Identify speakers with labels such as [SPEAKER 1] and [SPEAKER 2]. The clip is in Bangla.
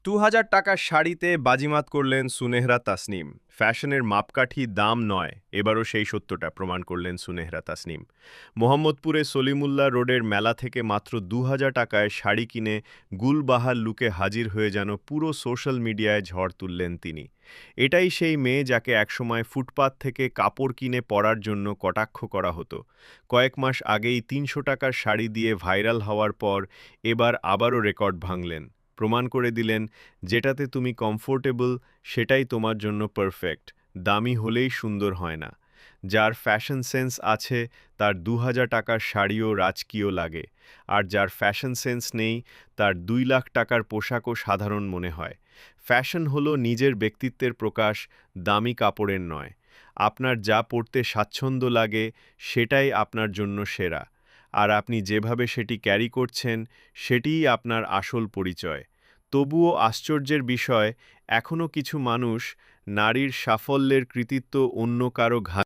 [SPEAKER 1] ২,০০০ শাড়িতে বাজিমাত করলেন সুনেহরা তাসনিম। ফ্যাশনের মাপকাঠি দাম নয়, এবারও সেই সত্যটা প্রমাণ করলেন সুনেহরা তাসনিম। মোহাম্মদপুরে সলিমুল্লাহ রোডের মেলা থেকে মাত্র ২,০০০ টাকায় শাড়ি কিনে গুলবাহার লুকে হাজির হয়ে যেন পুরো সোশ্যাল মিডিয়ায় ঝড় তুললেন তিনি। এটাই সেই মেয়ে যাকে একসময় ফুটপাত থেকে কাপড় কিনে পরার জন্য কটাক্ষ করা হতো। কয়েক মাস আগেই ৩০০ টাকার শাড়ি দিয়ে ভাইরাল হওয়ার পর এবার আবারও রেকর্ড ভাঙলেন। প্রমাণ করে দিলেন, যেটাতে তুমি কমফোর্টেবল সেটাই তোমার জন্য পারফেক্ট। দামি হলেই সুন্দর হয় না। যার ফ্যাশন সেন্স আছে তার ২,০০০ টাকার শাড়িও রাজকীয় লাগে, আর যার ফ্যাশন সেন্স নেই তার ২,০০,০০০ টাকার পোশাকও সাধারণ মনে হয়। ফ্যাশন হলো নিজের ব্যক্তিত্বের প্রকাশ, দামি কাপড়ের নয়। আপনার যা পরতে স্বাচ্ছন্দ্য লাগে সেটাই আপনার জন্য সেরা, আর আপনি যেভাবে সেটি ক্যারি করছেন সেটিই আপনার আসল পরিচয়। তবুও আশ্চর্যের বিষয়, এখনও কিছু মানুষ নারীর সাফল্যের কৃতিত্ব অন্য কারো ঘাড়ে